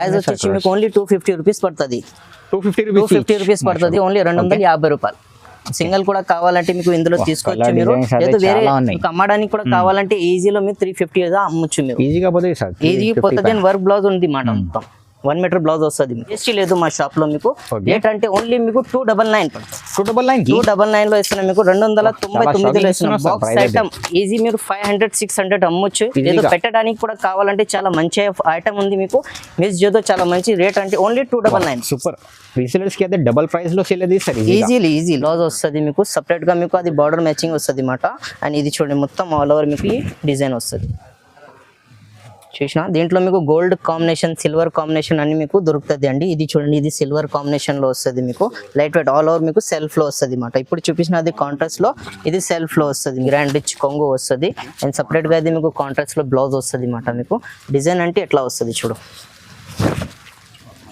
Price వచ్చేసి మీకు only 250 rupees పడుతుంది. 250 రూపీస్ పడుతుంది, ఓన్లీ 250 రూపాయలు. సింగిల్ కూడా కావాలంటే మీకు ఇందులో తీసుకోవచ్చు మీరు. లేదు వేరే అమ్మడానికి కూడా కావాలంటే ఈజీలో మీరు 350 అమ్మొచ్చు మీరు. ఈజీగా పోతుంది. వర్క్ బ్లౌజ్ ఉంది మాట, మొత్తం 1 మీటర్ బ్లౌజ్ వస్తుంది. జిఎస్టీ లేదు మా షాప్ లో. మీకు రేట్ అంటే ఓన్లీ మీకు 299 పడుతుంది. 299 లో ఇస్తున్నాం మీకు. 299 లో ఇస్తున్నాం. బాక్స్ ఐటమ్ ఈజీ మీరు 500-600 అమ్మొచ్చు. ఏదో పెట్టడానికి కూడా కావాలంటే చాలా మంచి ఐటమ్ ఉంది మీకు. మిస్ చేదో చాలా మంచి రేట్ అంటే ఓన్లీ 299. సూపర్. రీసేలర్స్ కి అయితే డబుల్ ప్రైస్ లో సేల్ చేస్తారు. ఈజీ బ్లౌజ్ వస్తుంది మీకు. సెపరేట్ గా మీకు అది బార్డర్ మ్యాచింగ్ వస్తుంది మాట. అండ్ ఇది చూడండి మొత్తం ఆల్ ఓవర్ మీకు ఈ డిజైన్ వస్తుంది. చూసిన దీంట్లో మీకు గోల్డ్ కాంబినేషన్, సిల్వర్ కాంబినేషన్ అన్ని మీకు దొరుకుతుంది అండి. ఇది చూడండి, ఇది సిల్వర్ కాంబినేషన్ లో వస్తుంది మీకు. లైట్ వెయిట్ ఆల్ ఓవర్ మీకు సెల్ఫ్ లో వస్తుంది అన్నమాట. ఇప్పుడు చూపించిన అది కాంట్రాస్ట్ లో, ఇది సెల్ఫ్ లో వస్తుంది. గ్రాండ్ రిచ్ కొంగు వస్తుంది. అండ్ సపరేట్ గా ఇది మీకు కాంట్రాస్ట్ లో బ్లౌజ్ వస్తుంది అన్నమాట. మీకు డిజైన్ అంటే ఎట్లా వస్తుంది చూడు.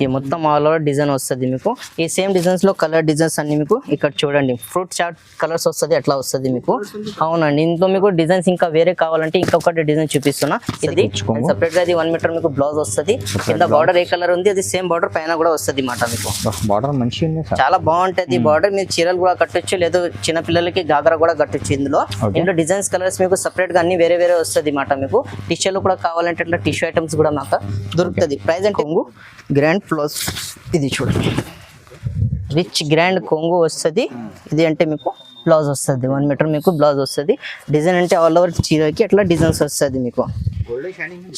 ఈ మొత్తం ఆల్ ఓవర్ డిజైన్ వస్తుంది మీకు. ఈ సేమ్ డిజైన్స్ లో కలర్ డిజైన్స్ అన్ని మీకు ఇక్కడ చూడండి. ఫ్రూట్ చాట్ కలర్స్ వస్తుంది, అట్లా వస్తుంది మీకు. అవునండి, ఇంట్లో మీకు డిజైన్స్ ఇంకా వేరే కావాలంటే ఇంకొకటి డిజైన్ చూపిస్తున్నా. ఇది సపరేట్ గా 1 మీటర్ మీకు బ్లౌజ్ వస్తుంది. కింద బార్డర్ ఏ కలర్ ఉంది అది సేమ్ బార్డర్ పైన కూడా వస్తుంది మాట మీకు. బార్డర్ మంచిగా చాలా బాగుంటది బార్డర్. మీరు చీరలు కూడా కట్టొచ్చు, లేదు చిన్న పిల్లలకి గాగరా కూడా కట్టొచ్చు. ఇందులో డిజైన్స్ కలర్స్ మీకు సపరేట్ గా అన్ని వేరే వేరే వస్తుంది మాట మీకు. టిష్యూలు కూడా కావాలంటే అట్లా టిష్యూ ఐటమ్స్ కూడా మాకు దొరుకుతుంది. ప్రైస్ అంటే గ్రాండ్ ప్లస్ ఇది చూడండి, రిచ్ గ్రాండ్ కొంగు వస్తుంది. ఇది అంటే మీకు బ్లౌజ్ వస్తుంది. 1 మీటర్ మీకు బ్లౌజ్ వస్తుంది. డిజైన్ అంటే ఆల్ ఓవర్ చీరకి అట్లా డిజైన్స్ వస్తుంది మీకు.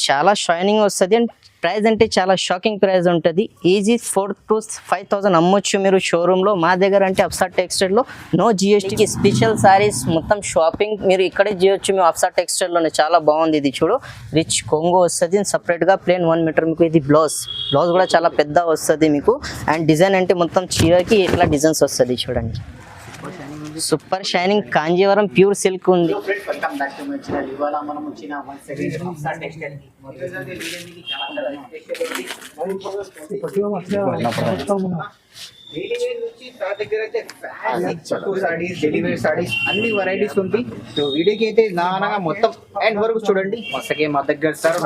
చాలా షైనింగ్ వస్తుంది. అండ్ ప్రైస్ అంటే చాలా షాకింగ్ ప్రైస్ ఉంటుంది. ఈజీ 4,000 to 5,000 అమ్మొచ్చు మీరు షోరూమ్ లో. మా దగ్గర అంటే అప్సా టెక్స్టైల్ లో నో జిఎస్టీ. స్పెషల్ సారీస్ మొత్తం షాపింగ్ మీరు ఇక్కడే చేయొచ్చు. మేము అప్సా టెక్స్టైల్ లోనే. చాలా బాగుంది. ఇది చూడు, రిచ్ కొంగు వస్తుంది. సపరేట్ గా ప్లేన్ 1 మీటర్ మీకు. ఇది బ్లౌజ్ కూడా చాలా పెద్ద వస్తుంది మీకు. అండ్ డిజైన్ అంటే మొత్తం చీరకి ఇట్లా డిజైన్స్ వస్తుంది చూడండి. Super shining Kanjeevaram pure silk ఉంది. అన్ని వెరైటీస్ ఉంది. సో వీడియోకి అయితే నానగా మొత్తం ఎండ్ వరకు చూడండి. మస్తకే మా దగ్గర సార్.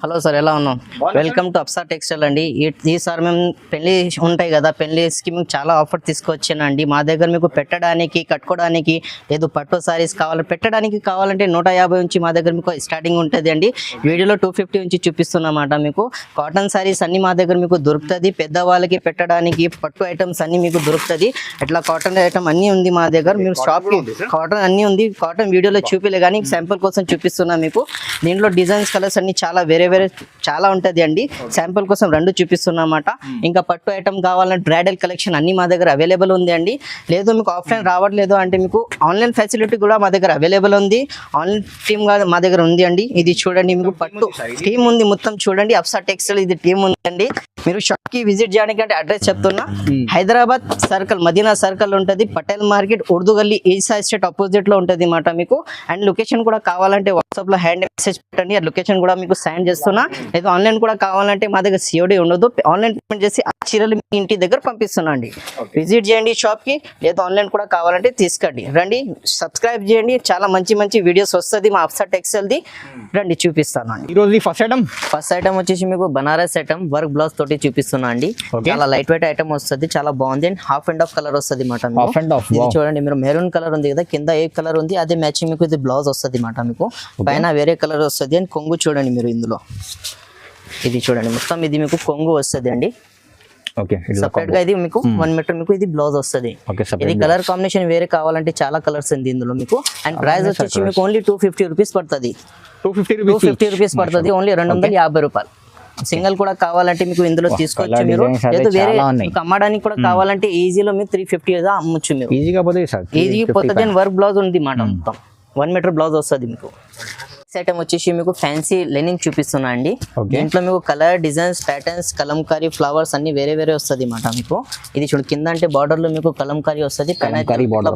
హలో సార్, ఎలా ఉన్నాం? వెల్కమ్ టు అప్సా టెక్స్టైల్ అండి. ఈసారి మేము పెళ్లి ఉంటాయి కదా, పెళ్లికి మేము చాలా ఆఫర్ తీసుకొచ్చానండి. మా దగ్గర మీకు పెట్టడానికి, కట్టుకోవడానికి, లేదు పట్టు సారీస్ పెట్టడానికి కావాలంటే 150 నుంచి మా దగ్గర మీకు స్టార్టింగ్ ఉంటుంది అండి. వీడియోలో 250 నుంచి చూపిస్తున్నమాట మీకు. కాటన్ సారీస్ అన్ని మా దగ్గర మీకు దొరుకుతుంది. పెద్దవాళ్ళకి పెట్టడానికి పట్టు ఐటమ్స్ అన్ని మీకు దొరుకుతుంది. ఇట్లా కాటన్ ఐటమ్ అన్ని ఉంది మా దగ్గర. మీరు షాప్ కి కాటన్ అన్ని ఉంది. కాటన్ వీడియోలో చూపిలే కానీ శాంపుల్ కోసం చూపిస్తున్నా మీకు. దీంట్లో డిజైన్స్ కలర్స్ అన్ని చాలా వేరే వేరే చాలా ఉంటది అండి. శాంపుల్ కోసం 2 చూపిస్తున్నమాట. ఇంకా పట్టు ఐటమ్ కావాలంటే బ్రైడల్ కలెక్షన్ అన్ని మా దగ్గర అవైలబుల్ ఉంది అండి. లేదు మీకు ఆఫ్లైన్ రావట్లేదు అంటే మీకు ఆన్లైన్ ఫెసిలిటీ కూడా మా దగ్గర అవైలబుల్ ఉంది. ఆన్లైన్ టీమ్ మా దగ్గర ఉంది అండి. ఇది చూడండి, మీకు పట్టు టీమ్ ఉంది మొత్తం. చూడండి, అప్సా టెక్స్టైల్ ఇది టీమ్ ఉందండి. మీరు షాప్ కి విజిట్ చేయడానికి అంటే అడ్రస్ చెప్తున్నా. హైదరాబాద్ సర్కిల్, మదీనా సర్కిల్ ఉంటుంది. పటేల్ మార్కెట్, ఉర్దూ గల్లీ, ఈసా ఎస్టేట్ ఆపోజిట్ లో ఉంటుంది మాట మీకు. అండ్ లొకేషన్ కూడా కావాలంటే వాట్సాప్ లో హ్యాండ్ మెసేజ్ పెట్టండి. ఆ లొకేషన్ కూడా మీకు సెండ్ చేస్తున్నా. లేదా ఆన్లైన్ కూడా కావాలంటే మా దగ్గర సిఓడి ఉండదు. ఆన్లైన్ పేమెంట్ చేసి ఆ చీరలు మీ ఇంటి దగ్గర పంపిస్తున్నా అండి. విజిట్ చేయండి షాప్ కి. లేదా ఆన్లైన్ కూడా కావాలంటే తీసుకోండి. రండి, సబ్స్క్రైబ్ చేయండి. చాలా మంచి మంచి వీడియోస్ వస్తుంది మా అప్సా టెక్స్టైల్ ది. రండి చూపిస్తాను అండి. ఈ రోజు ఫస్ట్ ఐటమ్ వచ్చేసి మీకు బనారస్ ఐటమ్ వర్క్ బ్లౌజ్ తోటి చూపిస్తున్నా అండి. చాలా లైట్ వెయిట్ ఐటమ్ వస్తుంది. చాలా బాగుంది. And half and half colour వస్తుంది మాట. చూడండి, మీరు మెరూన్ కలర్ ఉంది కదా, కింద ఏ కలర్ ఉంది అదే మ్యాచింగ్ మీకు ఇది బ్లౌజ్ వస్తుంది మాట మీకు. పైన వేరే కలర్ వస్తుంది. అండ్ కొంగు చూడండి మీరు ఇందులో. ఇది చూడండి మొత్తం ఇది మీకు కొంగు వస్తుంది అండి. సపరేట్ గా ఇది మీకు 1 మీటర్ మీకు ఇది బ్లౌజ్ వస్తుంది. ఇది కలర్ కాంబినేషన్ వేరే కావాలంటే చాలా కలర్స్ ఉంది ఇందులో మీకు. అండ్ ప్రైస్ వచ్చేసి మీకు ఓన్లీ 250 రూపీస్ పడుతుంది. 250 రూపీస్ పడుతుంది, ఓన్లీ 250 రూపాయలు. సింగిల్ కూడా కావాలంటే మీకు ఇందులో తీసుకోవచ్చు మీరు. లేదు వేరే అమ్మడానికి కూడా కావాలంటే ఈజీలో మీరు 350 అమ్మొచ్చు మీరు. ఈజీగా పోతుంది. వర్క్ బ్లౌజ్ ఉంది మాట మొత్తం. 1 మీటర్ బ్లౌజ్ వస్తుంది మీకు. ఐటమ్ వచ్చేసి మీకు ఫ్యాన్సీ లెనిన్ చూపిస్తున్నా అండి. దీంట్లో మీకు colour designs patterns Kalamkari flowers అన్ని వేరే వేరే వస్తుంది మాట మీకు. ఇది చూడు, కింద అంటే బార్డర్ లో మీకు కలంకారీ వస్తుంది, పైన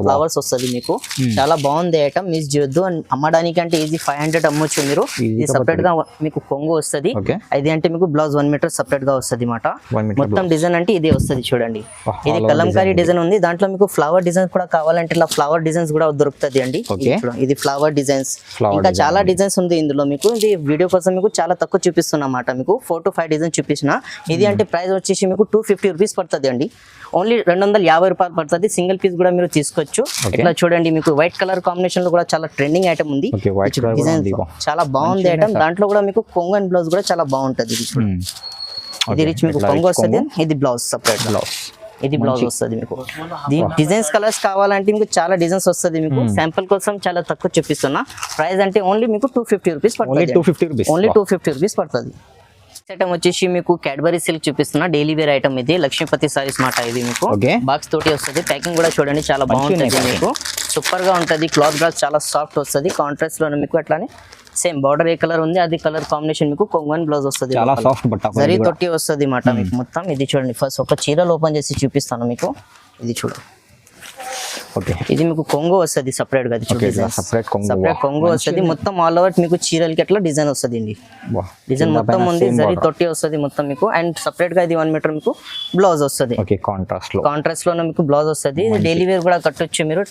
ఫ్లవర్స్ వస్తుంది మీకు. చాలా బాగుంది ఐటమ్, మిస్ చేయొద్దు. అమ్మడానికి అంటే ఈజీ 500 అమ్మొచ్చు మీరు. ఇది సపరేట్ గా మీకు కొంగు వస్తుంది. ఇది అంటే మీకు బ్లౌజ్ 1 మీటర్ సపరేట్ గా వస్తుంది మాట. మొత్తం డిజైన్ అంటే ఇదే వస్తుంది చూడండి. ఇది కలంకారీ డిజైన్ ఉంది. దాంట్లో మీకు ఫ్లవర్ డిజైన్స్ కూడా కావాలంటే ఇట్లా ఫ్లవర్ డిజైన్స్ కూడా దొరుకుతుంది అండి. ఇది ఫ్లవర్ డిజైన్స్. ఇంకా చాలా డిజైన్స్ డిజైన్స్ ఉంది ఇందులో మీకు. ఇది వీడియో కోసం మీకు చాలా తక్కువ చూపిస్తున్నమాట, మీకు 4 to 5 డిజైన్ చూపించిన. ఇది అంటే ప్రైస్ వచ్చేసి మీకు 250 రూపీస్ పడుతుంది అండి. ఓన్లీ 250 రూపాయలు పడుతుంది. సింగిల్ పీస్ కూడా మీరు తీసుకోవచ్చు. ఇట్లా చూడండి, మీకు వైట్ కలర్ కాంబినేషన్ లో కూడా చాలా ట్రెండింగ్ ఐటమ్ ఉంది. డిజైన్ చాలా బాగుంది ఐటమ్. దాంట్లో కూడా మీకు కొంగు అండ్ బ్లౌజ్ కూడా చాలా బాగుంటది. ఇది చూడండి, ఇది రిచ్ మీకు కొంగు వస్తుంది, ఇది బ్లౌజ్ సపరేట్ బ్లౌజ్, ఇది బ్లౌజ్ వస్తుంది మీకు. డిజైన్స్ కలర్స్ కావాలంటే మీకు చాలా డిజైన్స్ వస్తుంది మీకు. శాంపుల్ కోసం చాలా తక్కువ చూపిస్తున్నా. ప్రైస్ అంటే ఓన్లీ మీకు 250 రూపీస్ పడుతుంది. ఓన్లీ 250 రూపీస్ పడుతుంది. ఐటమ్ వచ్చేసి మీకు క్యాడ్బరీ సిల్క్ చూపిస్తున్నా, డైలీ వేర్ ఐటమ్. ఇది లక్ష్మీపతి సారీస్ మాట. ఇది మీకు బాక్స్ తోటి వస్తుంది. ప్యాకింగ్ కూడా చూడండి చాలా బాగుంటుంది మీకు. సూపర్ గా ఉంటది. క్లాత్ కూడా చాలా సాఫ్ట్ వస్తుంది. కాంట్రాస్ట్ లో మీకు అట్లానే సేమ్ బార్డర్ ఏ కలర్ ఉంది అది కలర్ కాంబినేషన్ మీకు కొంగన్ బ్లౌజ్ వస్తుంది. చాలా సాఫ్ట్ బట్ట జరీ తోటి వస్తుంది మాట మీకు మొత్తం. ఇది చూడండి, ఫస్ట్ ఒక చీరలు ఓపెన్ చేసి చూపిస్తాను మీకు. ఇది చూడండి, ఓకే. ఇది మీకు కొంగు వస్తుంది సపరేట్ గా. సపరేట్ కొంగు వస్తుంది మొత్తం. ఆల్ ఓవర్ మీకు చీరలకి ఎట్లా డిజైన్ వస్తుంది అండి. డిజైన్ మొత్తం ఉంది, జరీ తొట్టి వస్తుంది మొత్తం మీకు. అండ్ సపరేట్ గా ఇది 1 మీటర్ మీకు బ్లౌజ్ వస్తుంది. కాంట్రాస్ట్ లో మీకు బ్లౌజ్ వస్తుంది. ఇది డైలీ వేర్ కూడా కట్టొచ్చు మీరు.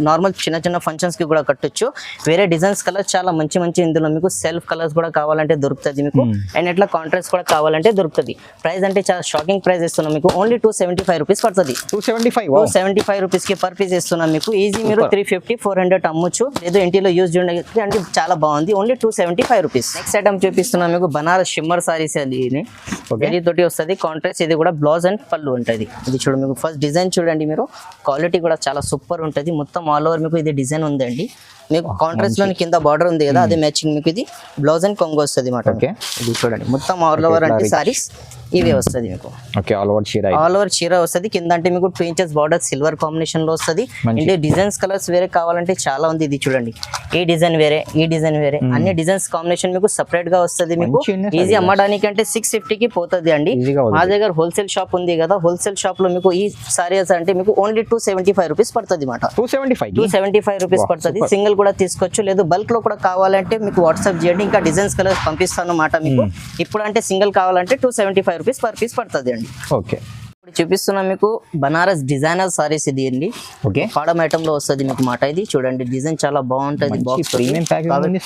నార్మల్ చిన్న చిన్న ఫంక్షన్స్ కి కూడా కట్టొచ్చు. వేరే డిజైన్స్ కలర్స్ చాలా మంచి మంచి ఇందులో మీకు. సెల్ఫ్ కలర్స్ కూడా కావాలంటే దొరుకుతుంది మీకు. అండ్ ఇట్లా కాంట్రాస్ట్ కూడా కావాలంటే దొరుకుతుంది. ప్రైస్ అంటే చాలా షాకింగ్ ప్రైస్ ఇస్తున్నాం మీకు. ఓన్లీ 275 రూపీస్ పడుతుంది. 275 రూపీస్ కి పర్ పీస్ ఇస్తున్నాం మీకు. ఈజీ మీరు 350-400 అమ్మొచ్చు. లేదు ఇంటిలో యూజ్ చేయడానికి అంటే చాలా బాగుంది. Only 275 rupees. నెక్స్ట్ ఐటమ్ చూపిస్తున్నాం మీకు, బనారస్ షిమ్మర్ సారీస్. అది వెరీ తోటి వస్తుంది కాంట్రాస్ట్. ఇది కూడా బ్లౌజ్ అండ్ పళ్ళు ఉంటుంది. ఇది చూడండి మీకు. ఫస్ట్ డిజైన్ చూడండి మీరు. క్వాలిటీ కూడా చాలా సూపర్ ఉంటుంది. మొత్తం ఆల్ ఓవర్ మీకు ఇది డిజైన్ ఉందండి. మీకు కాంట్రాస్ట్ లోని కింద బార్డర్ ఉంది కదా, అదే మ్యాచింగ్ మీకు. ఇది బ్లౌజ్ అండ్ కొంగు వస్తుంది మాట. ఇది చూడండి మొత్తం ఆల్ ఓవర్ అంటే సారీస్ ఇవే వస్తుంది మీకు. ఆల్ ఓవర్ చీర వస్తుంది. కింద అంటే మీకు 2 ఇంచెస్ బార్డర్ సిల్వర్ కాంబినేషన్ లో వస్తుంది. అంటే డిజైన్స్ కలర్స్ వేరే కావాలంటే చాలా ఉంది. ఇది చూడండి, ఈ డిజైన్ వేరే, ఈ డిజైన్ వేరే, అన్ని డిజైన్స్ కాంబినేషన్ మీకు సపరేట్ గా వస్తుంది మీకు. ఈజీ అమ్మడానికి అంటే 650 కి పోతుంది అండి. మా దగ్గర హోల్సేల్ షాప్ ఉంది కదా, హోల్సేల్ షాప్ లో మీకు ఈ సారీస్ అంటే మీకు ఓన్లీ 275 రూపీస్ పడుతుంది మాట. 275 రూపీస్ పడుతుంది. సింగిల్ కూడా తీసుకోవచ్చు. లేదు బల్క్ లో కూడా కావాలంటే మీకు వాట్సాప్ చేయండి, ఇంకా డిజైన్స్ కలర్స్ పంపిస్తాను మాట మీకు. ఇప్పుడు అంటే సింగిల్ కావాలంటే 275 రూపీస్ పర్ పీస్ పడుతుంది అండి. ఓకే. చూపిస్తున్నా మీకు బనారస్ డిజైనర్ సారీస్. ఇది అండి కాడమ్ ఐటమ్ లో వస్తుంది మీకు మాట. ఇది చూడండి, డిజైన్ చాలా బాగుంటది. బాక్స్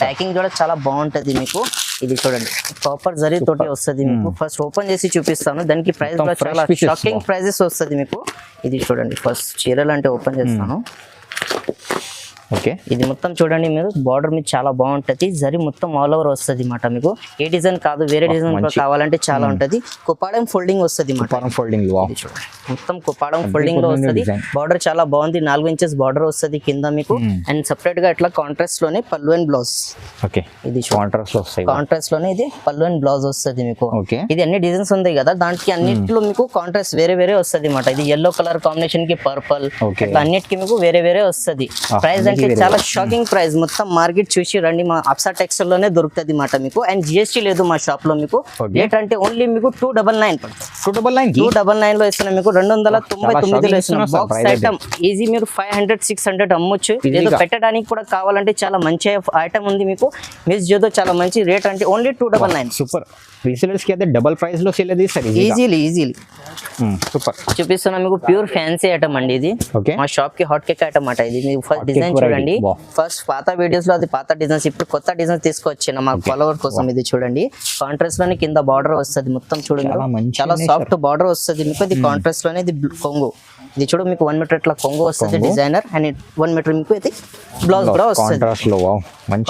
ప్యాకింగ్ కూడా చాలా బాగుంటది మీకు. ఇది చూడండి, ప్రాపర్ జరీ తోటి వస్తుంది మీకు. ఫస్ట్ ఓపెన్ చేసి చూపిస్తాను. దానికి ప్రైస్ కూడా చాలా షాకింగ్ ప్రైజెస్ వస్తుంది మీకు. ఇది చూడండి, ఫస్ట్ చీరలు అంటే ఓపెన్ చేస్తాను. ఓకే. ఇది మొత్తం చూడండి మీరు. బార్డర్ మీద చాలా బాగుంటది. జరీ మొత్తం ఆల్ ఓవర్ వస్తుంది మాట మీకు. ఏ డిజైన్ కాదు, వేరే డిజైన్ కావాలంటే చాలా ఉంటది. కుప్పాడం ఫోల్డింగ్ వస్తుంది మాట. మొత్తం కుప్పాడం ఫోల్డింగ్ లో వస్తుంది. బార్డర్ చాలా బాగుంది. 4 ఇంచెస్ బార్డర్ వస్తుంది కింద మీకు. అండ్ సపరేట్ గా ఇట్లా కాంట్రాస్ట్ లోనే పళ్ళు అండ్ బ్లౌజ్. ఇది కాంట్రాస్ట్ లోనే ఇది పళ్ళు అండ్ బ్లౌజ్ వస్తుంది మీకు. ఇది అన్ని డిజైన్స్ ఉంది కదా, దానికి అన్నిట్లో మీకు కాంట్రాస్ట్ వేరే వేరే వస్తుంది మాట. ఇది ఎల్లో కలర్ కాంబినేషన్ కి పర్పల్, అన్నిటికి మీకు వేరే వేరే వస్తుంది. ప్రైస్ అంటే చాలా షాకింగ్ ప్రైస్. మొత్తం మార్కెట్ చూసి రండి, మా అప్సా టెక్స్టైల్ లోనే దొరుకుతుంది మాట మీకు. అండ్ జిఎస్టీ లేదు మా షాప్ లో మీకు. రేట్ అంటే ఓన్లీ మీకు 299 పడుతుంది. 299 లో ఇస్తున్నాం మీకు. 299 లో ఇస్తున్నాం. బాక్స్ ఐటమ్ ఈజీ మీరు 500-600 అమ్మొచ్చు. ఏదో పెట్టడానికి కూడా కావాలంటే చాలా మంచి ఐటమ్ ఉంది మీకు. మిస్ చేదో చాలా మంచి రేట్ అంటే ఓన్లీ 299. సూపర్. రీసేలర్స్ కి అయితే డబుల్ ప్రైస్ లో సేల్ చేస్తారు ఈజీలీ. సూపర్. చూపిస్తున్నా మీకు ప్యూర్ ఫ్యాన్సీ ఐటమ్ అండి. ఇది మా షాప్ కి హాట్ కేక్ ఐటమ్ అట. ఇది మీకు ఫస్ట్ డిజైన్ చూడండి. ఫస్ట్ పాత వీడియోస్ లో అది పాత డిజైన్స్, ఇప్పుడు కొత్త డిజైన్స్ తీసుకొచ్చిన మా ఫాలోవర్ కోసం. ఇది చూడండి, కాంట్రాస్ట్ లోనే కింద బార్డర్ వస్తుంది మొత్తం. చూడండి చాలా సాఫ్ట్ బార్డర్ వస్తుంది మీకు. ఇది కాంట్రాస్ట్ లోనే ఇది కొంగు. ఇది చూడు మీకు 1 మీటర్ ఇట్లా కొంగు వస్తుంది డిజైనర్. అండ్ 1 మీటర్ మీకు ఇది బ్లౌజ్ కూడా వస్తుంది.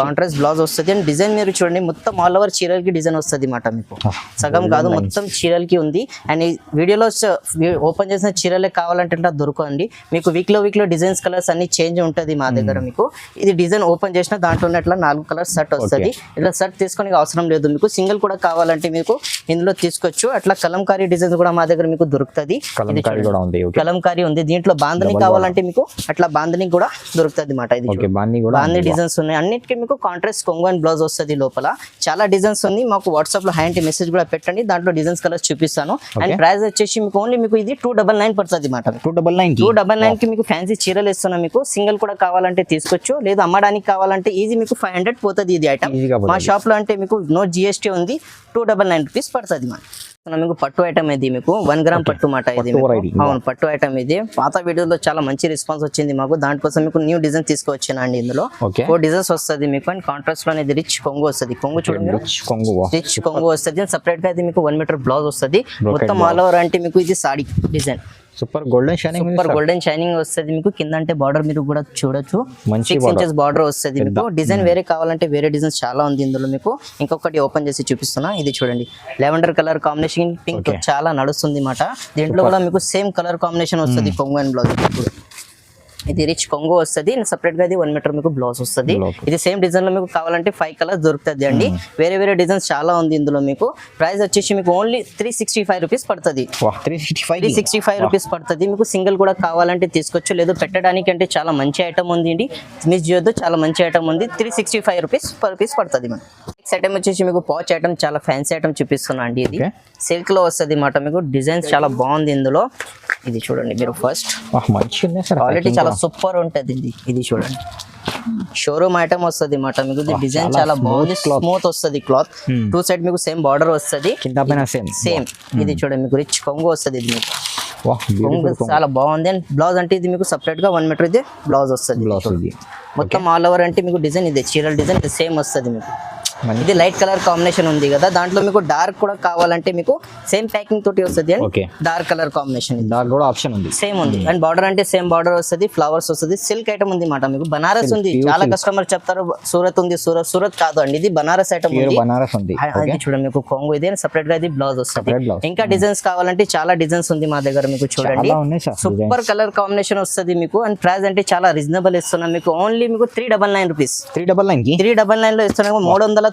కాంట్రాస్ట్ బ్లౌజ్ వస్తుంది. అండ్ డిజైన్ మీరు చూడండి మొత్తం ఆల్ ఓవర్ చీరలకి డిజైన్ వస్తుంది మాట మీకు. సగం కాదు, మొత్తం చీరలకి ఉంది. అండ్ ఈ వీడియోలో ఓపెన్ చేసిన చీరలే కావాలంటే ఇట్లా దొరకండి మీకు. వీక్లో డిజైన్స్ కలర్స్ అన్ని చేంజ్ ఉంటుంది మా దగ్గర మీకు. ఇది డిజైన్ ఓపెన్ చేసిన దాంట్లో ఇట్లా 4 కలర్స్ సెట్ వస్తుంది. ఇట్లా సెట్ తీసుకొని అవసరం లేదు మీకు. సింగిల్ కూడా కావాలంటే మీకు ఇందులో తీసుకోవచ్చు. అట్లా కలంకారీ డిజైన్స్ కూడా మా దగ్గర మీకు దొరుకుతుంది. కలంకారీ ఉంది. దీంట్లో బాంధని కావాలంటే మీకు అట్లా బాంధని కూడా దొరుకుతుంది మాట. ఇది బాంధని డిజైన్స్ ఉన్నాయి. అన్నిటికీ మీకు కాంట్రాస్ట్ కొంగు అండ్ బ్లౌజ్ వస్తుంది లోపల. చాలా డిజైన్స్ ఉంది. మాకు వాట్సాప్ లో హ్యాండ్ మెసేజ్ కూడా పెట్టండి, దాంట్లో డిజైన్స్ కలర్స్ చూపిస్తాను. అండ్ ప్రైస్ వచ్చేసి మీకు ఓన్లీ మీకు ఇది 299 పడుతుంది మాట. 299 కి మీకు ఫ్యాన్సీ చీరలు ఇస్తున్నాం మీకు. సింగిల్ కూడా కావాలంటే తీసుకోవచ్చు. లేదు అమ్మడానికి కావాలంటే ఈజీ మీకు 500 పోతుంది ఇది ఐటమ్. మా షాప్ లో అంటే మీకు నో జిఎస్టీ ఉంది. 299 రూపీస్ పడుతుంది మాట. మీకు పట్టు ఐటమ్ ఇది మీకు 1 గ్రామ్ పట్టు మాట ఇది పట్టు మీకు. variety. అవును పట్టు ఐటమ్ ఇది పాత వీడియోలో చాలా మంచి రెస్పాన్స్ వచ్చింది మాకు దానికోసం మీకు న్యూ డిజైన్ తీసుకొచ్చానండి ఇందులో ఓకే 4 డిజైన్స్ వస్తుంది మీకు అండ్ కాంట్రాస్ట్ లో అనేది రిచ్ కొంగు వస్తుంది కొంగు చూడండి మీరు రిచ్ కొంగు రిచ్ కొంగు వస్తుంది సపరేట్ గా ఇది మీకు 1 మీటర్ బ్లౌజ్ వస్తుంది మొత్తం ఆల్ ఓవర్ అంటే మీకు ఇది saree design super golden shining super golden shining వస్తుంది మీకు కింద అంటే బార్డర్ మీరు కూడా చూడొచ్చు మంచి 6 ఇంచెస్ బార్డర్ వస్తుంది మీకు డిజైన్ వేరే కావాలంటే వేరే డిజైన్స్ చాలా ఉంది ఇందులో మీకు ఇంకొకటి ఓపెన్ చేసి చూపిస్తున్నా ఇది చూడండి లెవెండర్ కలర్ కాంబినేషన్ పింక్ చాలా నడుస్తుంది మాట దీంట్లో కూడా మీకు సేమ్ కలర్ కాంబినేషన్ వస్తుంది కొంగు అండ్ బ్లౌజ్ ఇది రిచ్ కొంగు వస్తుంది సపరేట్ గా ఇది 1 మీటర్ మీకు బ్లౌజ్ వస్తుంది ఇది సేమ్ డిజైన్ లో మీకు కావాలంటే 5 కలర్స్ దొరుకుతుంది అండి వేరే వేరే డిజైన్స్ చాలా ఉంది ఇందులో మీకు ప్రైస్ వచ్చేసి మీకు ఓన్లీ 365 రూపీస్ పడుతుంది 365 రూపీస్ పడుతుంది మీకు సింగిల్ కూడా కావాలంటే తీసుకోవచ్చు లేదు పెట్టడానికి అంటే చాలా మంచి ఐటమ్ ఉంది అండి మిస్ చేయొద్దు చాలా మంచి ఐటమ్ ఉంది 365 రూపీస్ పర్ పీస్ పడుతుంది మనం నెక్స్ట్ ఐటమ్ వచ్చేసి మీకు పాచ్ ఐటమ్ చాలా ఫ్యాన్సీ ఐటమ్ చూపిస్తున్నా అండి ఇది సిల్క్ లో వస్తుంది మాట మీకు డిజైన్స్ చాలా బాగుంది ఇందులో ఇది చూడండి మీరు ఫస్ట్ మంచి క్వాలిటీ చాలా సూపర్ ఉంటది ఇది చూడండి షోరూమ్ ఐటమ్ వస్తుంది మాట మీకు డిజైన్ చాలా బాగుంది స్మూత్ వస్తుంది క్లాత్ 2 సైడ్ మీకు సేమ్ బార్డర్ వస్తుంది సేమ్ ఇది చూడండి మీకు రిచ్ కొంగు వస్తుంది ఇది మీకు కొంగు చాలా బాగుంది అండ్ బ్లౌజ్ అంటే ఇది మీకు సపరేట్ గా 1 మీటర్ ఇది బ్లౌజ్ వస్తుంది మొత్తం ఆల్ ఓవర్ అంటే మీకు డిజైన్ ఇది చీరల డిజైన్ ఇది సేమ్ వస్తుంది మీకు ఇది లైట్ కలర్ కాంబినేషన్ ఉంది కదా దాంట్లో మీకు డార్క్ కూడా కావాలంటే మీకు సేమ్ ప్యాకింగ్ తోటి వస్తుంది అండ్ డార్క్ కలర్ కాంబినేషన్ కూడా ఆప్షన్ ఉంది సేమ్ ఉంది అండ్ బార్డర్ అంటే సేమ్ బార్డర్ వస్తుంది ఫ్లవర్స్ వస్తుంది సిల్క్ ఐటమ్ ఉంది మాట మీకు బనారస్ ఉంది చాలా కస్టమర్ చెప్తారు సూరత్ ఉంది సూరత్ కాదు అండి ఇది బనారస్ ఐటమ్ ఉంది అది చూడండి మీకు కొంగు ఇది సపరేట్ గా ఇది బ్లౌజ్ వస్తుంది ఇంకా డిజైన్స్ కావాలంటే చాలా డిజైన్స్ ఉంది మా దగ్గర మీకు చూడండి సూపర్ కలర్ కాంబినేషన్ వస్తుంది మీకు అండ్ ప్రైస్ అంటే చాలా రీజనబుల్ ఇస్తున్నాం మీకు ఓన్లీ మీకు 399 రూపీస్ 399 లో ఇస్తున్నాం 399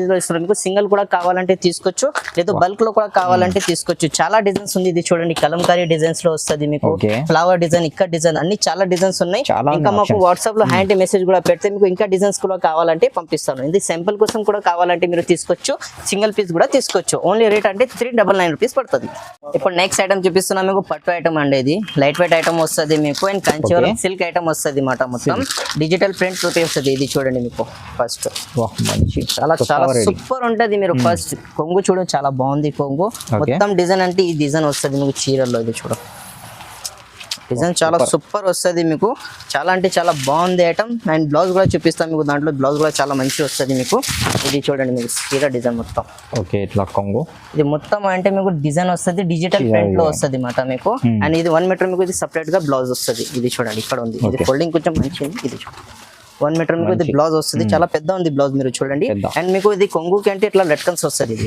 లో ఇస్తున్నాం మీకు సింగిల్ కూడా కావాలంటే తీసుకోవచ్చు లేదా బల్క్ లో కూడా కావాలంటే తీసుకోవచ్చు చాలా డిజైన్స్ ఉంది ఇది చూడండి కలంకారీ డిజైన్స్ లో వస్తుంది మీకు ఫ్లవర్ డిజైన్ ఇక్కడ డిజైన్ అన్ని చాలా డిజైన్స్ ఉన్నాయి ఇంకా మాకు వాట్సాప్ లో హ్యాండ్ మెసేజ్ కూడా పెడితే మీకు ఇంకా డిజైన్స్ కూడా కావాలంటే పంపిస్తాను ఇది సింపుల్ కోసం కూడా కావాలంటే మీరు తీసుకోవచ్చు సింగిల్ పీస్ కూడా తీసుకోవచ్చు ఓన్లీ రేట్ అంటే 399 రూపీస్ పడుతుంది ఇప్పుడు నెక్స్ట్ ఐటమ్ చూపిస్తున్నా మీకు పట్టు ఐటమ్ అండి ఇది లైట్ వెయిట్ ఐటమ్ వస్తుంది మీకు అండ్ కంచివరం సిల్క్ ఐటమ్ వస్తుంది మాట మొత్తం డిజిటల్ ప్రింట్ తోటి వస్తుంది ఇది చూడండి మీకు ఫస్ట్ చాలా చాలా సూపర్ ఉంటది మీరు ఫస్ట్ కొంగు చూడండి చాలా బాగుంది కొంగు మొత్తం డిజైన్ అంటే ఈ డిజైన్ వస్తుంది మీకు చీరల్లో ఇది చూడ డిజైన్ చాలా సూపర్ వస్తుంది మీకు చాలా అంటే చాలా బాగుంది ఐటమ్ అండ్ బ్లౌజ్ కూడా చూపిస్తాం మీకు దాంట్లో బ్లౌజ్ కూడా చాలా మంచి వస్తుంది మీకు ఇది చూడండి మీకు చీర డిజైన్ మొత్తం ఇట్లా కొంగు ఇది మొత్తం అంటే మీకు డిజైన్ వస్తుంది డిజిటల్ ప్రింట్ లో వస్తుంది మాట మీకు అండ్ ఇది 1 మీటర్ మీకు ఇది సపరేట్ గా బ్లౌజ్ వస్తుంది ఇది చూడండి ఇక్కడ ఉంది ఇది ఫోల్డింగ్ కొంచెం మంచిది ఇది చూడండి 1 మీటర్ మీకు ఇది బ్లౌజ్ వస్తుంది చాలా పెద్ద ఉంది బ్లౌజ్ మీరు చూడండి అండ్ మీకు ఇది కొంగుకి అంటే ఇట్లా లట్కన్స్ వస్తుంది ఇది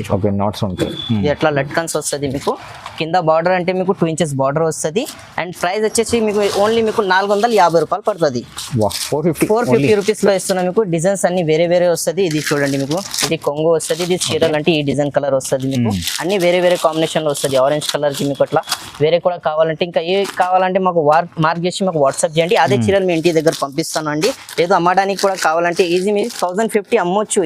ఎట్లా లట్కన్స్ వస్తుంది మీకు కింద బార్డర్ అంటే మీకు 2 ఇంచెస్ బార్డర్ వస్తుంది అండ్ ప్రైస్ వచ్చేసి మీకు ఓన్లీ మీకు 450 రూపాయలు పడుతుంది 450 రూపీస్ లో ఇస్తున్నా మీకు డిజైన్స్ అన్ని వేరే వేరే వస్తుంది ఇది చూడండి మీకు ఇది కొంగు వస్తుంది ఇది చీరలు అంటే ఈ డిజైన్ కలర్ వస్తుంది మీకు అన్ని వేరే వేరే కాంబినేషన్ లో వస్తుంది ఆరెంజ్ కలర్ కి మీకు అట్లా వేరే కూడా కావాలంటే ఇంకా ఏ కావాలంటే మాకు మార్క్ చేసి మాకు వాట్సాప్ చేయండి అదే చీరలు మీ ఇంటి దగ్గర పంపిస్తాను అండి లేదా అమ్మడానికి కూడా కావాలంటే ఈజీ మీరు 1050 అమ్మొచ్చు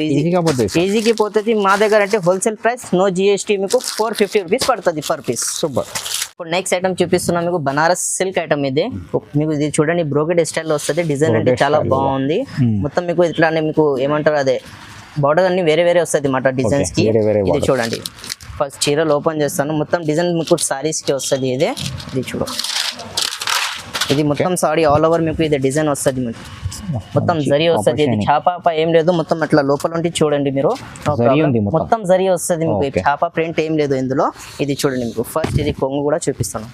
ఈజీకి పోతుంది మా దగ్గర అంటే హోల్సేల్ ప్రైస్ నో జిఎస్టీ మీకు 450 రూపీస్ పడుతుంది పర్ పీస్ సూపర్ ఇప్పుడు నెక్స్ట్ ఐటమ్ చూపిస్తున్నా మీకు బనారస్ సిల్క్ ఐటమ్ ఇది మీకు ఇది చూడండి బ్రోకెట్ స్టైల్ లో వస్తుంది డిజైన్ అంటే చాలా బాగుంది మొత్తం మీకు ఇట్లానే మీకు ఏమంటారు అదే బార్డర్ అన్ని వేరే వేరే వస్తుంది మాట డిజైన్స్ కి ఇది చూడండి ఫస్ట్ చీరలు ఓపెన్ చేస్తాను మొత్తం డిజైన్ మీకు సారీస్ కి వస్తుంది ఇది చూడు ఇది మొత్తం సారీ ఆల్ ఓవర్ మీకు ఇది డిజైన్ వస్తుంది మీకు మొత్తం జరీ వస్తుంది ఇది చాప ఏం లేదు మొత్తం అట్లా లోపల ఉండి చూడండి మీరు మొత్తం జరీ వస్తుంది మీకు చాప ప్రింట్ ఏం లేదు ఇందులో ఇది చూడండి మీకు ఫస్ట్ ఇది కొంగు కూడా చూపిస్తాను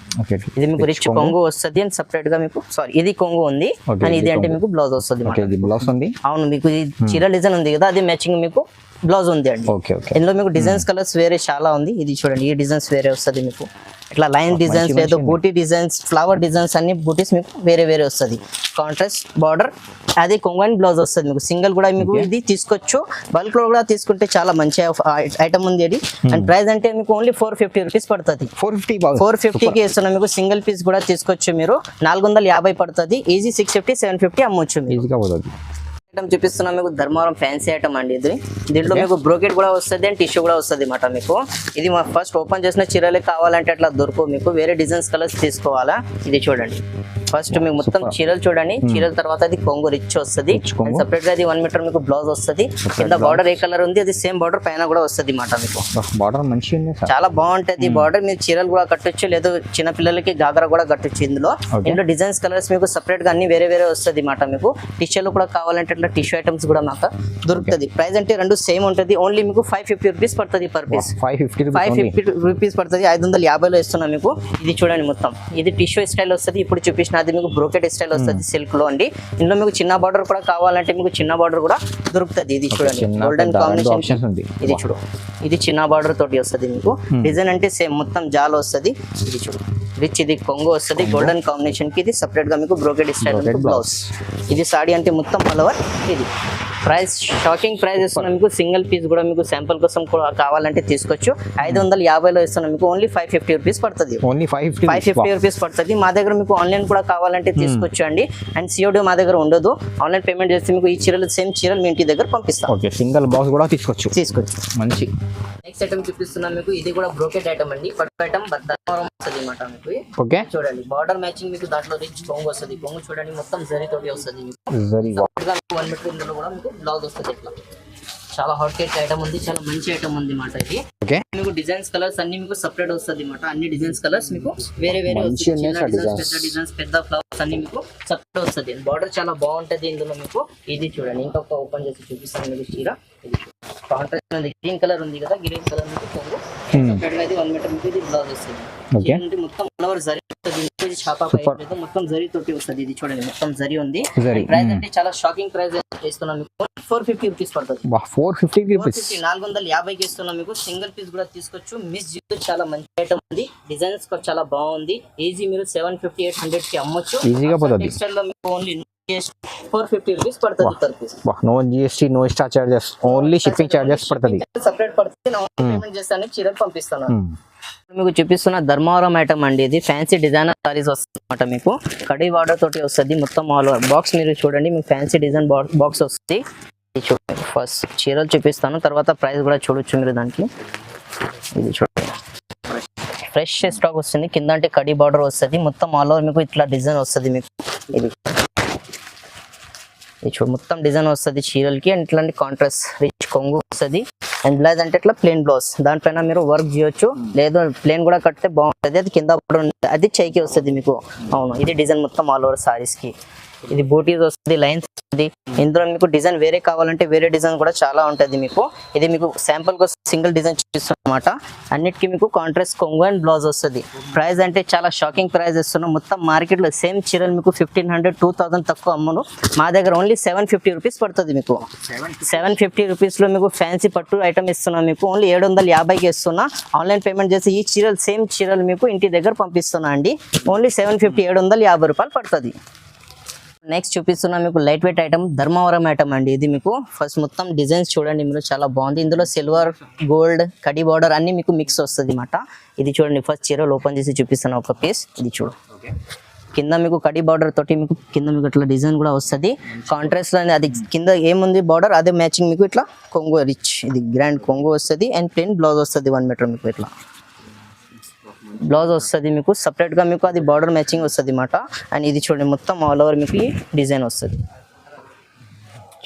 ఇది మీకు రిచ్ కొంగు వస్తుంది అండ్ సపరేట్ గా మీకు సారీ ఇది కొంగు ఉంది అండ్ ఇది అంటే మీకు బ్లౌజ్ వస్తుంది అవును మీకు చీర డిజైన్ ఉంది కదా అది మ్యాచింగ్ మీకు బ్లౌజ్ ఉంది అండి ఇందులో మీకు డిజైన్స్ కలర్స్ వేరే చాలా ఉంది ఇది చూడండి ఈ డిజైన్స్ వేరే వస్తుంది మీకు ఇట్లా లైన్ డిజైన్స్ లేదు బూటీ డిజైన్స్ ఫ్లవర్ డిజైన్స్ అన్ని బూటీస్ మీకు వేరే వేరే వస్తుంది కాంట్రాస్ట్ బార్డర్ అదే కొంగన్ బ్లౌజ్ వస్తుంది మీకు సింగిల్ కూడా మీకు ఇది తీసుకోవచ్చు బల్క్ లో కూడా తీసుకుంటే చాలా మంచి ఐటమ్ ఉంది అది అండ్ ప్రైస్ అంటే మీకు ఓన్లీ 450 రూపీస్ పడుతుంది 450 కి ఇస్తున్నాం మీకు సింగిల్ పీస్ కూడా తీసుకోవచ్చు మీరు 450 పడుతుంది ఈజీ 650 750 అమ్మొచ్చు ఐటమ్ చూపిస్తున్నా మీకు ధర్మవరం ఫ్యాన్సీ ఐటమ్ అండి ఇది. దీంట్లో మీకు బ్రోకెట్ కూడా వస్తుంది అండ్ టిష్యూ కూడా వస్తుంది అన్నమాట మీకు. ఇది మా ఫస్ట్ ఓపెన్ చేసిన చీరలే కావాలంటే అట్లా దొరకవు మీకు, వేరే డిజైన్స్ కలర్స్ తీసుకోవాలా. ఇది చూడండి ఫస్ట్ మీకు మొత్తం చీరలు చూడండి, చీరల తర్వాత అది కొంగు రిచ్ వస్తుంది. సెపరేట్ గా అది 1 మీటర్ మీకు బ్లౌజ్ వస్తుంది. కింద బార్డర్ ఏ కలర్ ఉంది అది సేమ్ బార్డర్ పైన కూడా వస్తుంది అన్నమాట మీకు. బార్డర్ మంచిగా ఉంది సార్, చాలా బాగుంటది బార్డర్. మీరు చీరలు కూడా కట్టొచ్చు, లేదు చిన్న పిల్లలకి గాగరా కూడా కట్టొచ్చు. ఇందులో డిజైన్స్ కలర్స్ మీకు సెపరేట్ గా అన్ని వేరే వేరే వస్తుంది అన్నమాట మీకు. టిష్యూలు కూడా కావాలంటే ఇట్లా టిష్యూ ఐటమ్స్ కూడా మాకు దొరుకుతుంది. ప్రైస్ అంటే రెండు సేమ్ ఉంటుంది, ఓన్లీ మీకు 550 రూపీస్ పడుతుంది పర్ పీస్. 550 రూపీస్ పడుతుంది. 550లో ఇస్తున్నాం మీకు. ఇది చూడండి మొత్తం ఇది టిష్యూ స్టైల్ వస్తుంది. ఇప్పుడు చూపించిన అది మీకు బ్రోకెట్ స్టైల్ వస్తుంది సిల్క్ లో అండి. ఇందులో మీకు చిన్న బార్డర్ కూడా కావాలంటే మీకు చిన్న బార్డర్ కూడా దొరుకుతుంది. ఇది చూడండి గోల్డెన్ కాంబినేషన్. ఇది చూడు ఇది చిన్న బార్డర్ తోటి వస్తుంది మీకు. డిజైన్ అంటే సేమ్ మొత్తం జాల్ వస్తుంది. ఇది చూడు రిచ్, ఇది కొంగు వస్తుంది గోల్డెన్ కాంబినేషన్ కి. ఇది సెపరేట్ గా మీకు బ్రోకెట్ స్టైల్ బ్లౌజ్. ఇది సాడీ అంటే మొత్తం ఆల్ ఓవర్. ఇది ప్రైస్ షాకింగ్ ప్రైస్ ఇస్తున్నాం మీకు. సింగిల్ పీస్ కూడా మీకు శాంపుల్ కోసం కూడా కావాలంటే తీసుకోవచ్చు. 550లో ఇస్తున్నాం మీకు. ఓన్లీ 550 రూపీస్ పడుతుంది. 550 రూపీస్ పడుతుంది. మా దగ్గర మీకు ఆన్లైన్ కూడా కావాలంటే తీసుకోవచ్చు అండి. అండ్ సిఓడి మా దగ్గర ఉండదు. ఆన్లైన్ పేమెంట్ చేస్తే మీకు ఈ చీరలు సేమ్ చీరలు మీ ఇంటి దగ్గర పంపిస్తాం. సింగిల్ బాక్స్ కూడా తీసుకోవచ్చు. మంచి నెక్స్ట్ ఐటమ్ చూపిస్తున్నాం మీకు. ఇది కూడా బ్రోకెట్ ఐటమ్ అండి. పట్టు ఐటమ్ ధర్మవరం వస్తుంది అన్నమాట మీకు. ఓకే చూడండి బార్డర్ మ్యాచింగ్ మీకు. దాంట్లో రిచ్ కొంగు వస్తుంది. కొంగు చూడండి మొత్తం జరీ తోటి వస్తుంది మీకు. 1 మీటర్ ఇందులో కూడా మీకు బ్లౌజ్ వస్తుంది. ఇట్లా చాలా హాట్ కేట్ ఐటమ్ ఉంది, చాలా మంచి ఐటమ్ ఉంది అన్నమాట. ఇది మీకు డిజైన్స్ కలర్స్ అన్ని మీకు సెపరేట్ వస్తుంది అన్నమాట. అన్ని డిజైన్స్ కలర్స్ మీకు వేరే వేరే వస్తుంది. పెద్ద డిజైన్స్ పెద్ద ఫ్లవర్స్ అన్ని మీకు సెపరేట్ వస్తుంది. బార్డర్ చాలా బాగుంటది ఇందులో మీకు. ఇది చూడండి ఇంకొక ఓపెన్ చేసి చూపిస్తాను మీకు చీర. ఇది కాంట్రాస్ట్ ఉంది, గ్రీన్ కలర్ ఉంది కదా, గ్రీన్ కలర్ మీకు కొంగు సెపరేట్ గా 1 మీటర్ మీకు ఇది బ్లౌజ్ వస్తుంది. మొత్తం ఫ్లవర్ జరీ వస్తుంది. చాపా మొత్తం జరీ తోటి వస్తుంది. ఇది చూడండి మొత్తం జరీ ఉంది. ప్రైస్ అంటే చాలా షాకింగ్ ప్రైస్ ఇస్తున్నాం మీకు. 450 రూపీస్ పడుతుంది. 450కి ఇస్తున్నాం మీకు. సింగిల్ పీస్ కూడా తీసుకోవచ్చు. మిస్ జీరో చాలా మంచి ఐటమ్ ఉంది. డిజైన్స్ చాలా బాగుంది. ఈజీ మీరు 750 800 కి అమ్మొచ్చు. టెక్స్టైల్ లో మీకు ఓన్లీ 450 రూపీస్ పడుతుంది per piece. No GST no extra charges, only shipping charges పడుతుంది. సెపరేట్ పడుతుంది. పేమెంట్ చేస్తాను చీరలు పంపిస్తాను. మీకు చూపిస్తున్న ధర్మవరం ఐటమ్ అండి. ఇది ఫ్యాన్సీ డిజైనర్ సారీస్ వస్తుంది అన్నమాట మీకు. కడీ బార్డర్ తోటి వస్తుంది మొత్తం ఆల్ ఓవర్. బాక్స్ మీరు చూడండి మీకు ఫ్యాన్సీ డిజైన్ బాక్స్ వస్తుంది. చూడండి ఫస్ట్ చీరలు చూపిస్తాను, తర్వాత ప్రైస్ కూడా చూడొచ్చు మీరు దానికి. ఇది చూడండి ఫ్రెష్ స్టాక్ వస్తుంది. కింద అంటే కడీ బార్డర్ వస్తుంది మొత్తం ఆల్ ఓవర్ మీకు. ఇట్లా డిజైన్ వస్తుంది మీకు. ఇది చూడు మొత్తం డిజైన్ వస్తుంది చీరలకి. అండ్ ఇట్లాంటి కాంట్రాస్ట్ రిచ్ కొంగు వస్తుంది. అండ్ బ్లౌజ్ అంటే ఇట్లా ప్లేన్ బ్లౌజ్. దానిపైన మీరు వర్క్ చేయొచ్చు, లేదు ప్లేన్ కూడా కడితే బాగుంటుంది. అది కింద అది చైకి వస్తుంది మీకు. అవును ఇది డిజైన్ మొత్తం ఆల్ ఓవర్ సారీస్ కి. ఇది బూటీస్ వస్తుంది, లైన్స్ వస్తుంది. ఇందులో మీకు డిజైన్ వేరే కావాలంటే వేరే డిజైన్ కూడా చాలా ఉంటుంది మీకు. ఇది మీకు శాంపుల్ కోసం సింగిల్ డిజైన్ చూపిస్తాం అన్నమాట. అన్నిటికీ మీకు కాంట్రాస్ట్ కొంగు అండ్ బ్లౌజ్ వస్తుంది. ప్రైస్ అంటే చాలా షాకింగ్ ప్రైస్ ఇస్తున్నాం. మొత్తం మార్కెట్ లో సేమ్ చీరలు మీకు 1500 2000 తక్కువ అమ్మను. మా దగ్గర ఓన్లీ 750 రూపీస్ పడుతుంది మీకు. 750 రూపీస్ లో మీకు ఫ్యాన్సీ పట్టు ఐటమ్ ఇస్తున్నాం మీకు. ఓన్లీ 750కి ఇస్తున్నా. ఆన్లైన్ పేమెంట్ చేసి ఈ చీరలు సేమ్ చీరలు మీకు ఇంటి దగ్గర పంపిస్తున్నా అండి. ఓన్లీ 750 750 రూపాయలు పడుతుంది. నెక్స్ట్ చూపిస్తున్నా మీకు light weight item Dharmavaram item అండి. ఇది మీకు ఫస్ట్ మొత్తం డిజైన్స్ చూడండి మీరు, చాలా బాగుంది. ఇందులో సిల్వర్ గోల్డ్ కడీ బార్డర్ అన్ని మీకు మిక్స్ వస్తుంది అన్నమాట. ఇది చూడండి ఫస్ట్ చీరలు ఓపెన్ చేసి చూపిస్తాను ఒక పీస్. ఇది చూడు కింద మీకు కడీ బార్డర్ తోటి మీకు కింద మీకు ఇట్లా డిజైన్ కూడా వస్తుంది. కాంట్రాస్ట్ లో అది కింద ఏముంది బార్డర్ అదే మ్యాచింగ్ మీకు. ఇట్లా కొంగు రిచ్, ఇది గ్రాండ్ కొంగు వస్తుంది. అండ్ ప్లెయిన్ బ్లౌజ్ వస్తుంది 1 మీటర్ మీకు. ఇట్లా బ్లౌజ్ వస్తుంది మీకు. సపరేట్ గా మీకు అది బార్డర్ మ్యాచింగ్ వస్తుంది అన్నమాట. అండ్ ఇది చూడండి మొత్తం ఆల్ ఓవర్ మీకు ఈ డిజైన్ వస్తుంది.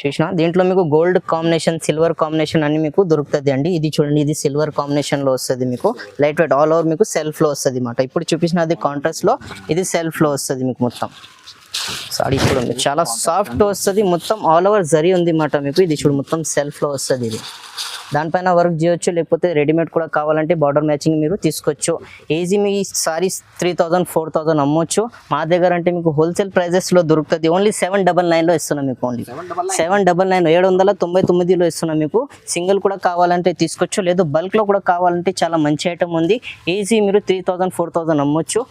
చూసిన దీంట్లో మీకు గోల్డ్ కాంబినేషన్ సిల్వర్ కాంబినేషన్ అన్ని మీకు దొరుకుతుంది అండి. ఇది చూడండి ఇది సిల్వర్ కాంబినేషన్ లో వస్తుంది మీకు. లైట్ వెయిట్ ఆల్ ఓవర్ మీకు సెల్ఫ్ లో వస్తుంది అన్నమాట. ఇప్పుడు చూపించిన అది కాంట్రాస్ట్ లో, ఇది సెల్ఫ్ లో వస్తుంది మీకు. మొత్తం సారీ చూడండి చాలా సాఫ్ట్ వస్తుంది. మొత్తం ఆల్ ఓవర్ జరీ ఉంది అన్నమాట మీకు. ఇది చూడు మొత్తం సెల్ఫ్ లో వస్తుంది. ఇది దానిపైన వర్క్ చేయొచ్చు, లేకపోతే రెడీమేడ్ కూడా కావాలంటే బార్డర్ మ్యాచింగ్ మీరు తీసుకోవచ్చు. ఈజీ మీ సారీస్ 3000 4000 అమ్మొచ్చు. మా దగ్గర అంటే మీకు హోల్సేల్ ప్రైజెస్ లో దొరుకుతుంది. ఓన్లీ 799లో ఇస్తున్నాం మీకు. ఓన్లీ 799 799లో ఇస్తున్నాం మీకు. సింగిల్ కూడా కావాలంటే తీసుకోవచ్చు, లేదు బల్క్ లో కూడా కావాలంటే చాలా మంచి ఐటమ్ ఉంది. ఈజీ మీరు 3000 4000 అమ్మొచ్చు.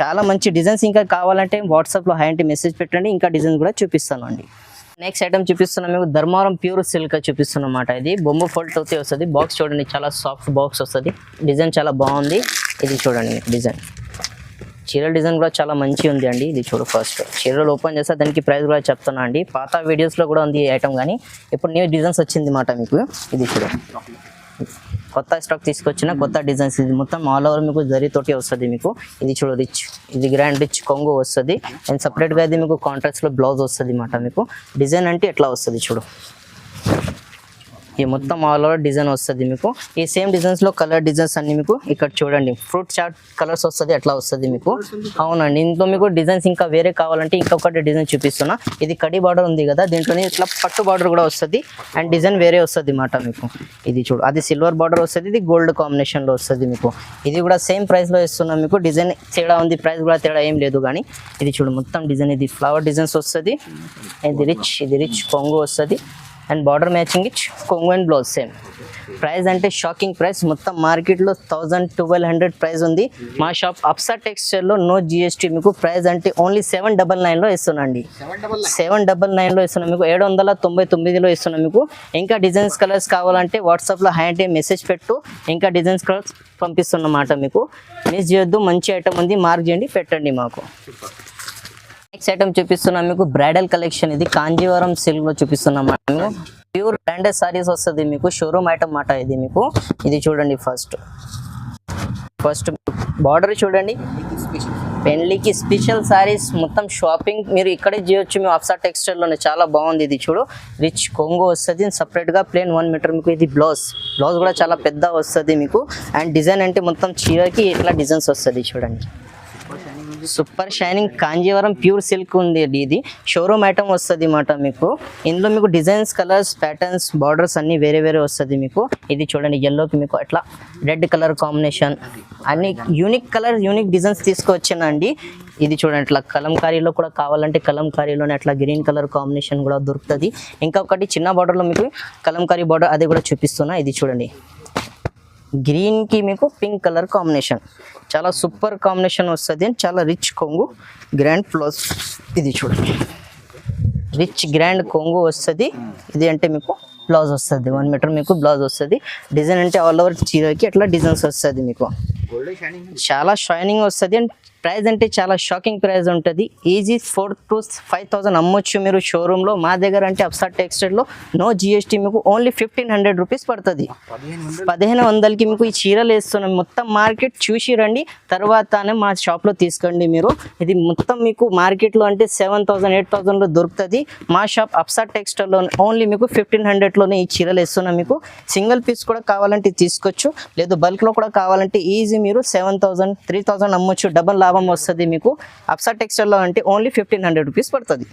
చాలా మంచి డిజైన్స్ ఇంకా కావాలంటే వాట్సాప్ లో హై అంటే మెసేజ్ పెట్టండి, ఇంకా డిజైన్స్ కూడా చూపిస్తాను అండి. నెక్స్ట్ ఐటమ్ చూపిస్తున్నాం మీకు ధర్మవరం ప్యూర్ సిల్క్ చూపిస్తున్నాం అన్నమాట. ఇది బొమ్మ ఫోల్డ్ అవుతే వస్తుంది. బాక్స్ చూడండి చాలా సాఫ్ట్ బాక్స్ వస్తుంది. డిజైన్ చాలా బాగుంది. ఇది చూడండి మీకు డిజైన్ చీరల డిజైన్ కూడా చాలా మంచిగా ఉంది అండి. ఇది చూడు ఫస్ట్ చీరలు ఓపెన్ చేస్తే దానికి ప్రైస్ కూడా చెప్తున్నా అండి. పాత వీడియోస్లో కూడా ఉంది ఈ ఐటమ్, కానీ ఇప్పుడు న్యూ డిజైన్స్ వచ్చింది మాట మీకు. ఇది చూడు కొత్త స్టాక్ తీసుకొచ్చిన కొత్త డిజైన్స్. ఇది మొత్తం ఆల్ ఓవర్ మీకు జరీ తోటి వస్తుంది మీకు. ఇది చూడు రిచ్, ఇది గ్రాండ్ రిచ్ కొంగు వస్తుంది. అండ్ సపరేట్గా ఇది మీకు కాంట్రాక్ట్స్లో బ్లౌజ్ వస్తుంది మాట మీకు. డిజైన్ అంటే ఎట్లా వస్తుంది చూడు, ఈ మొత్తం ఆల్ ఓవర్ డిజైన్ వస్తుంది మీకు. ఈ సేమ్ డిజైన్స్లో కలర్ డిజైన్స్ అన్ని మీకు ఇక్కడ చూడండి. ఫ్రూట్ చార్ట్ కలర్స్ వస్తుంది, అట్లా వస్తుంది మీకు. అవునండి, ఇంట్లో మీకు డిజైన్స్ ఇంకా వేరే కావాలంటే ఇంకొకటి డిజైన్ చూపిస్తున్నా. ఇది కడి బార్డర్ ఉంది కదా, దీంట్లోనే ఇట్లా పట్టు బార్డర్ కూడా వస్తుంది అండ్ డిజైన్ వేరే వస్తుంది మాట మీకు. ఇది చూడు, అది సిల్వర్ బార్డర్ వస్తుంది, ఇది గోల్డ్ కాంబినేషన్లో వస్తుంది మీకు. ఇది కూడా సేమ్ ప్రైస్లో ఇస్తున్నాం మీకు. డిజైన్ తేడా ఉంది, ప్రైస్ కూడా తేడా ఏం లేదు. కానీ ఇది చూడు మొత్తం డిజైన్, ఇది ఫ్లవర్ డిజైన్స్ వస్తుంది. ఇది రిచ్ కొంగు వస్తుంది అండ్ బార్డర్ మ్యాచింగ్ ఇచ్ కొంగు అండ్ బ్లౌజ్ సేమ్. ప్రైస్ అంటే షాకింగ్ ప్రైస్, మొత్తం మార్కెట్లో 1200 ప్రైస్ ఉంది. మా షాప్ అప్సా టెక్స్టైల్లో నో జిఎస్టీ మీకు. ప్రైస్ అంటే ఓన్లీ 799లో ఇస్తున్నాండి. 799లో ఇస్తున్నాం మీకు. 799లో ఇస్తున్నాం మీకు. ఇంకా డిజైన్స్ కలర్స్ కావాలంటే వాట్సాప్లో హై అంటే మెసేజ్ పెట్టు, ఇంకా డిజైన్స్ కలర్స్ పంపిస్తున్నమాట మీకు. మిస్ చేయొద్దు, మంచి ఐటమ్ ఉంది, మార్క్ చేయండి, పెట్టండి మాకు. నెక్స్ట్ ఐటమ్ చూపిస్తున్నాం మీకు బ్రైడల్ కలెక్షన్. ఇది కాంజీవరం సిల్క్ లో చూపిస్తున్నాం మేము. ప్యూర్ బ్రాండెడ్ సారీస్ వస్తుంది మీకు. షోరూమ్ ఐటమ్ మాట ఇది మీకు. ఇది చూడండి ఫస్ట్ బార్డర్ చూడండి. పెళ్లికి స్పెషల్ సారీస్ మొత్తం షాపింగ్ మీరు ఇక్కడే చేయొచ్చు. మేము అప్సా టెక్స్టైల్లోనే చాలా బాగుంది. ఇది చూడు రిచ్ కొంగు వస్తుంది, సపరేట్గా ప్లేన్ 1 మీటర్ మీకు. ఇది బ్లౌజ్ కూడా చాలా పెద్ద వస్తుంది మీకు. అండ్ డిజైన్ అంటే మొత్తం చీరకి ఇట్లా డిజైన్స్ వస్తుంది చూడండి. Super shining Kanjeevaram pure silk ఉంది. ఇది షోరూమ్ ఐటమ్ వస్తుంది అన్నమాట మీకు. ఇందులో మీకు డిజైన్స్ కలర్స్ ప్యాటర్న్స్ బార్డర్స్ అన్ని వేరే వేరే వస్తుంది మీకు. ఇది చూడండి ఎల్లోకి మీకు అట్లా రెడ్ కలర్ కాంబినేషన్, అన్ని యూనిక్ కలర్ యూనిక్ డిజైన్స్ తీసుకొచ్చానండి. ఇది చూడండి ఇట్లా కలంకారీలో కూడా కావాలంటే కలంకారీలోనే అట్లా గ్రీన్ కలర్ కాంబినేషన్ కూడా దొరుకుతుంది. ఇంకొకటి చిన్న బార్డర్లో మీకు కలంకారీ బార్డర్ అది కూడా చూపిస్తున్నా. ఇది చూడండి గ్రీన్కి మీకు పింక్ కలర్ కాంబినేషన్, చాలా సూపర్ కాంబినేషన్ వస్తుంది అండ్ చాలా రిచ్ కొంగు గ్రాండ్ ప్లస్. ఇది చూడండి రిచ్ గ్రాండ్ కొంగు వస్తుంది. ఇది అంటే మీకు బ్లౌజ్ వస్తుంది 1 మీటర్ మీకు బ్లౌజ్ వస్తుంది. డిజైన్ అంటే ఆల్ ఓవర్ చీరకి అట్లా డిజైన్స్ వస్తుంది మీకు. చాలా షైనింగ్ వస్తుంది అండ్ ప్రైస్ అంటే చాలా షాకింగ్ ప్రైస్ ఉంటుంది. ఈజీ 4,000 to 5,000 అమ్మొచ్చు మీరు షోరూంలో. మా దగ్గర అంటే అప్సా టెక్స్టైల్లో నో జిఎస్టీ మీకు ఓన్లీ 1,500 రూపీస్ పడుతుంది. 1,500కి మీకు ఈ చీరలు వేస్తున్నాం. మొత్తం మార్కెట్ చూసి రండి, తర్వాతనే మా షాప్లో తీసుకోండి మీరు. ఇది మొత్తం మీకు మార్కెట్లో అంటే 7,000 8,000లో దొరుకుతుంది. మా షాప్ అప్సా టెక్స్టైల్లో ఓన్లీ మీకు 1,500లోనే ఈ చీరలు వేస్తున్నాం మీకు. సింగిల్ పీస్ కూడా కావాలంటే తీసుకోవచ్చు, లేదు బల్క్లో కూడా కావాలంటే ఈజీ మీరు 7,000 3,000 అమ్మొచ్చు. డబల్ లాభం వస్తుంది మీకు. అప్సా టెక్స్టైల్లో అంటే ఓన్లీ 1,500 రూపీస్ పడుతుంది.